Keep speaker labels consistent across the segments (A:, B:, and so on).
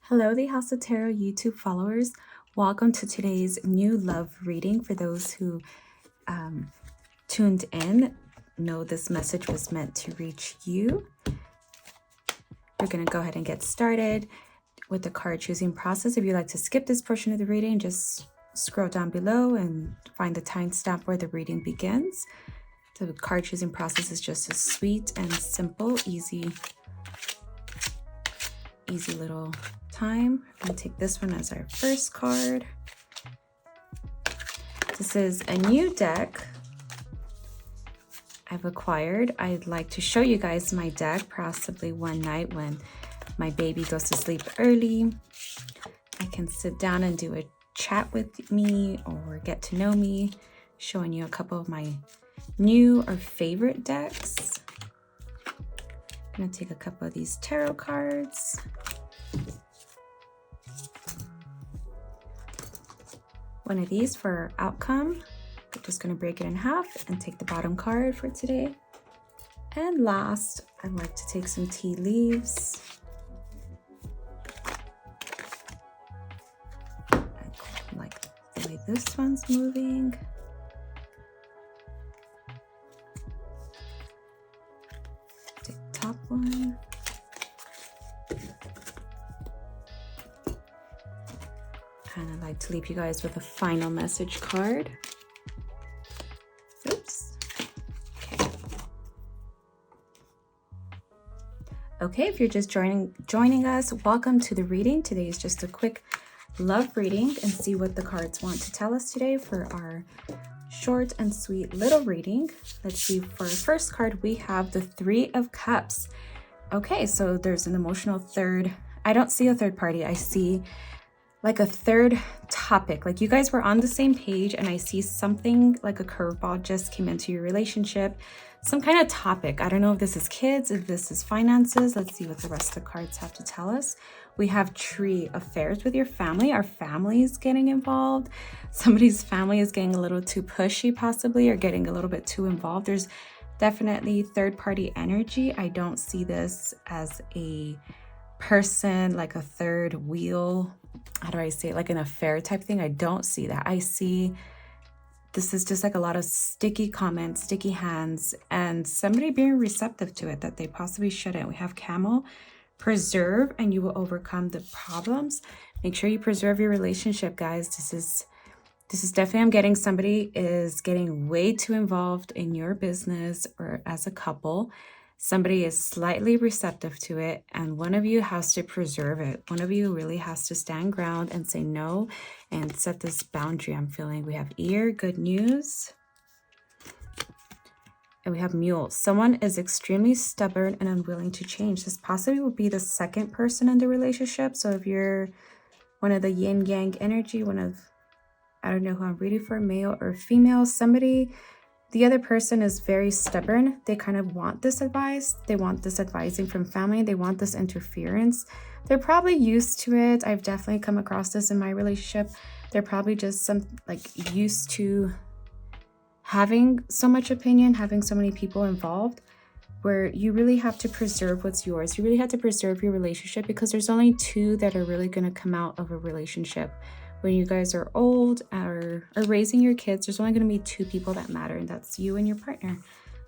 A: Hello, the House of Tarot YouTube followers. Welcome to today's new love reading. For those who tuned in, know this message was meant to reach you. We're going to go ahead and get started with the card choosing process. If you'd like to skip this portion of the reading, just scroll down below and find the timestamp where the reading begins. The card choosing process is just a sweet and simple, easy little time. I'm going to take this one as our first card. This is a new deck I've acquired. I'd like to show you guys my deck possibly one night when my baby goes to sleep early. I can sit down and do a chat with me or get to know me, showing you a couple of my new or favorite decks. I'm going to take a couple of these tarot cards. One of these for outcome. I'm just going to break it in half and take the bottom card for today. And last, I'd like to take some tea leaves. I like the way this one's moving. Take the top one. And I'd like to leave you guys with a final message card. Oops. Okay, if you're just joining us, welcome to the reading. Today is just a quick love reading and see what the cards want to tell us today for our short and sweet little reading. Let's see, for our first card, we have the Three of Cups. Okay, so there's an emotional third. I don't see a third party. I see like a third topic, like you guys were on the same page and I see something like a curveball just came into your relationship, some kind of topic. I don't know if this is kids, if this is finances. Let's see what the rest of the cards have to tell us. We have Tree, affairs with your family. Our family is getting involved. Somebody's family is getting a little too pushy possibly, or getting a little bit too involved. There's definitely third party energy. I don't see this as a person, like a third wheel. How do I say it? Like an affair type thing. I don't see that. I see this is just like a lot of sticky comments, sticky hands, and somebody being receptive to it that they possibly shouldn't. We have Camel, preserve and you will overcome the problems. Make sure you preserve your relationship, guys. This is definitely, I'm getting somebody is getting way too involved in your business or as a couple. Somebody is slightly receptive to it, and one of you has to preserve it. One of you really has to stand ground and say no and set this boundary. I'm feeling we have ear, good news. And we have mule. Someone is extremely stubborn and unwilling to change. This possibly will be the second person in the relationship. So if you're one of the yin yang energy, I don't know who I'm reading for, male or female, the other person is very stubborn. They kind of want this advice. They want this advising from family. They want this interference. They're probably used to it. I've definitely come across this in my relationship. They're probably just used to having so much opinion, having so many people involved, where you really have to preserve what's yours. You really have to preserve your relationship, because there's only two that are really going to come out of a relationship. When you guys are old or are raising your kids, there's only going to be two people that matter, and that's you and your partner.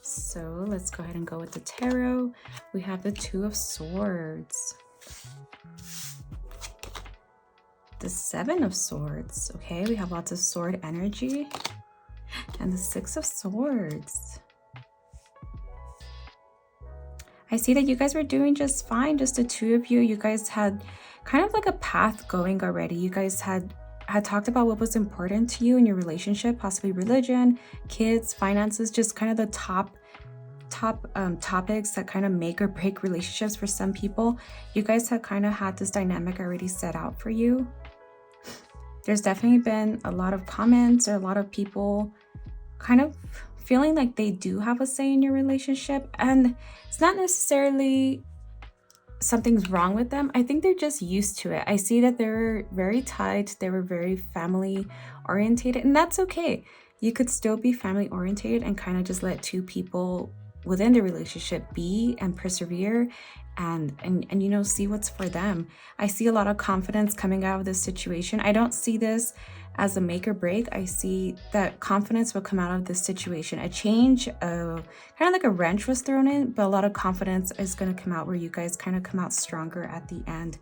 A: So let's go ahead and go with the tarot. We have the Two of Swords, the Seven of Swords. Okay, we have lots of sword energy, and the Six of Swords. I see that you guys were doing just fine, just the two of you. You guys had kind of like a path going already. You guys had talked about what was important to you in your relationship, possibly religion, kids, finances, just kind of the top topics that kind of make or break relationships for some people. You guys have kind of had this dynamic already set out for you. There's definitely been a lot of comments or a lot of people kind of feeling like they do have a say in your relationship, and it's not necessarily something's wrong with them. I think they're just used to it. I see that they're very tied. They were very family orientated, and that's okay. You could still be family orientated and kind of just let two people within the relationship, be and persevere and you know, see what's for them. I see a lot of confidence coming out of this situation. I don't see this as a make or break. I see that confidence will come out of this situation. A change, kind of like a wrench was thrown in, but a lot of confidence is going to come out where you guys kind of come out stronger at the end.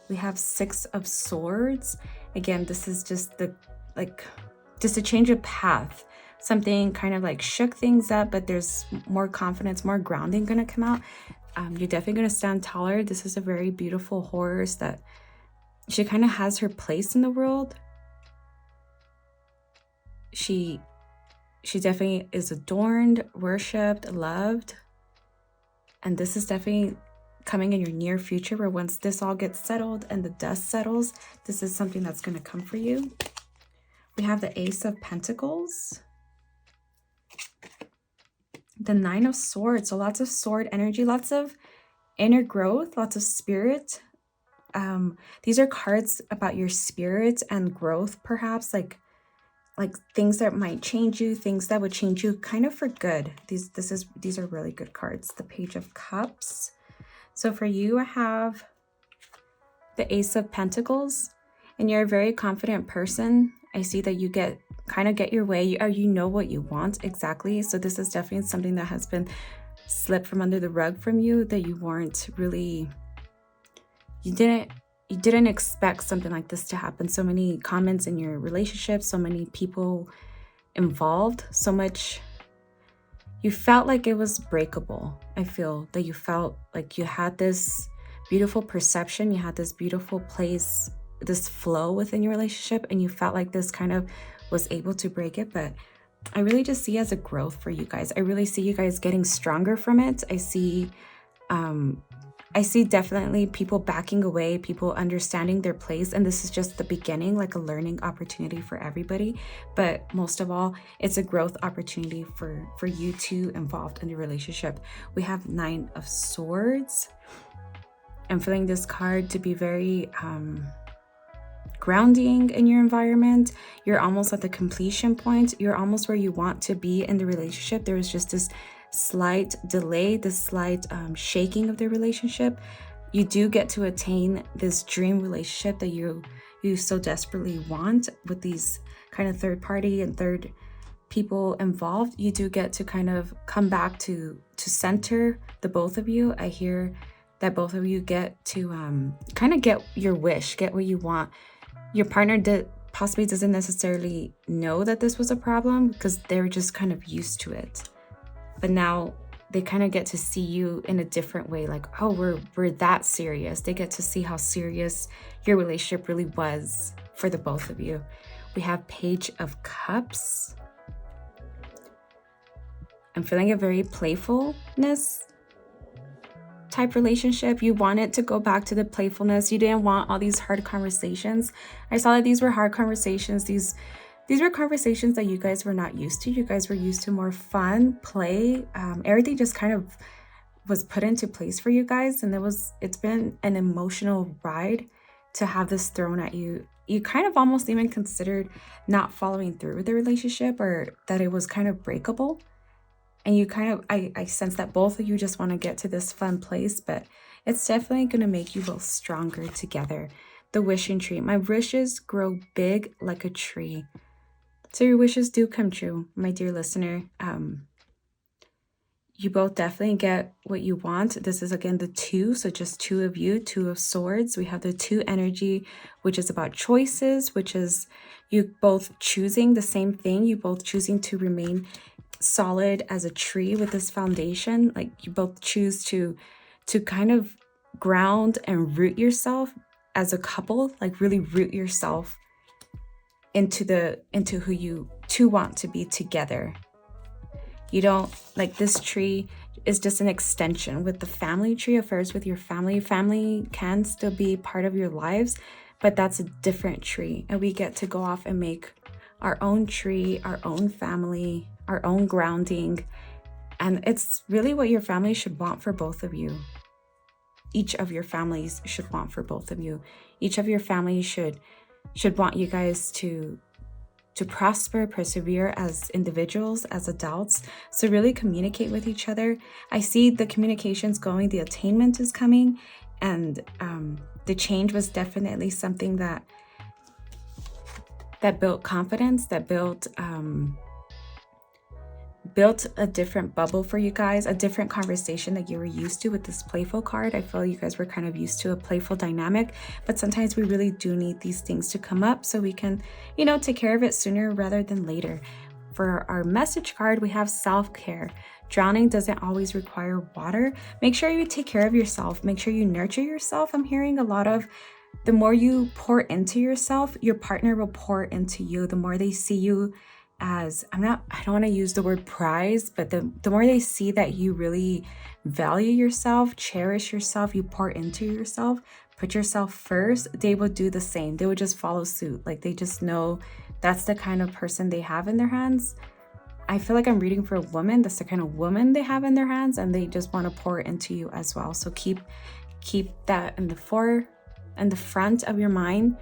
A: We have 6 of Swords. Again, this is just just a change of path. Something kind of like shook things up, but there's more confidence, more grounding going to come out. You're definitely going to stand taller. This is a very beautiful horse that she kind of has her place in the world. She definitely is adorned, worshipped, loved. And this is definitely coming in your near future, where once this all gets settled and the dust settles, this is something that's going to come for you. We have the Ace of Pentacles. The 9 of Swords. So lots of sword energy, lots of inner growth, lots of spirit. These are cards about your spirit and growth, perhaps like things that might change you, things that would change you kind of for good. These are really good cards. The Page of Cups. So for you, I have the Ace of Pentacles, and you're a very confident person. I see that you kind of get your way, you know what you want exactly. So this is definitely something that has been slipped from under the rug from you, that you weren't really, you didn't expect something like this to happen. So many comments in your relationship, so many people involved, so much, you felt like it was breakable. I feel that you felt like you had this beautiful perception, you had this beautiful place, this flow within your relationship, and you felt like this kind of was able to break it. But I really just see as a growth for you guys. I really see you guys getting stronger from it. I see definitely people backing away, people understanding their place, and this is just the beginning, like a learning opportunity for everybody. But most of all, it's a growth opportunity for you two involved in the relationship. We have 9 of Swords. I'm feeling this card to be very grounding in your environment. You're almost at the completion point. You're almost where you want to be in the relationship. There is just this slight delay, this slight shaking of the relationship. You do get to attain this dream relationship that you so desperately want with these kind of third party and third people involved. You do get to kind of come back to center the both of you. I hear that both of you get to kind of get your wish, get what you want. Your partner possibly doesn't necessarily know that this was a problem because they're just kind of used to it. But now they kind of get to see you in a different way, like, oh, we're that serious. They get to see how serious your relationship really was for the both of you. We have Page of Cups. I'm feeling a very playfulness type relationship. You wanted to go back to the playfulness. You didn't want all these hard conversations. I saw that these were hard conversations. These were conversations that you guys were not used to. You guys were used to more fun, play. Everything just kind of was put into place for you guys. And it's been an emotional ride to have this thrown at you. You kind of almost even considered not following through with the relationship, or that it was kind of breakable. And you kind of, I sense that both of you just want to get to this fun place, but it's definitely going to make you both stronger together. The Wishing Tree. My wishes grow big like a tree. So your wishes do come true, my dear listener. You both definitely get what you want. This is, again, the 2, so just 2 of you, 2 of Swords. We have the 2 energy, which is about choices, which is you both choosing the same thing. You both choosing to remain solid as a tree with this foundation. Like, you both choose to kind of ground and root yourself as a couple, like really root yourself into who you two want to be together. You don't, like, this tree is just an extension with the family tree, affairs with your family. Family can still be part of your lives, but that's a different tree. And we get to go off and make our own tree, our own family, our own grounding. And it's really what your family should want for both of you. Each of your families should want for both of you. Each of your families should want you guys to prosper, persevere as individuals, as adults. So really communicate with each other. I see the communications going, the attainment is coming, and the change was definitely something that built confidence, that built a different bubble for you guys, a different conversation that you were used to with this playful card. I feel you guys were kind of used to a playful dynamic, but sometimes we really do need these things to come up so we can, take care of it sooner rather than later. For our message card, we have self-care. Drowning doesn't always require water. Make sure you take care of yourself. Make sure you nurture yourself. I'm hearing a lot of, the more you pour into yourself, your partner will pour into you. The more they see you as, I don't want to use the word prize, but the more they see that you really value yourself, cherish yourself, you pour into yourself, put yourself first, they will do the same. They will just follow suit. Like, they just know that's the kind of person they have in their hands. I feel like I'm reading for a woman. That's the kind of woman they have in their hands, and they just want to pour into you as well. So keep that in the front of your mind.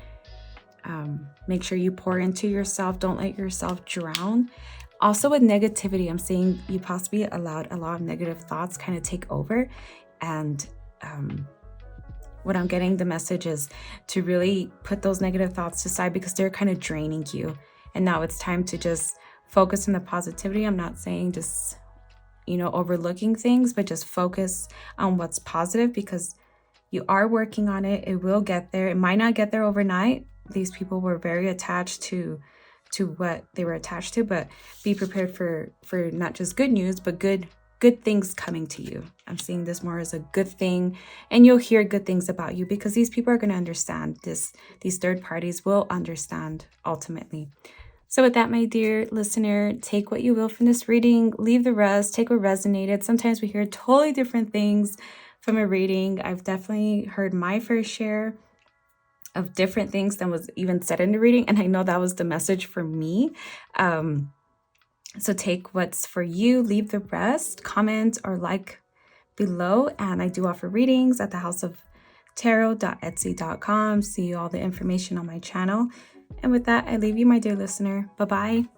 A: Make sure you pour into yourself. Don't let yourself drown. Also with negativity, I'm seeing you possibly allowed a lot of negative thoughts kind of take over. And what I'm getting the message is to really put those negative thoughts aside, because they're kind of draining you. And now it's time to just focus on the positivity. I'm not saying just, overlooking things, but just focus on what's positive, because you are working on it. It will get there. It might not get there overnight. These people were very attached to what they were attached to, but be prepared for not just good news, but good things coming to you. I'm seeing this more as a good thing, and you'll hear good things about you, because these people are going to understand this. These third parties will understand ultimately. So with that, my dear listener, take what you will from this reading, leave the rest, take what resonated. Sometimes we hear totally different things from a reading. I've definitely heard my fair share of different things than was even said in the reading, and I know that was the message for me. So take what's for you, leave the rest, comment or like below. And I do offer readings at thehouseoftarot.etsy.com. See all the information on my channel. And with that, I leave you, my dear listener. Bye-bye.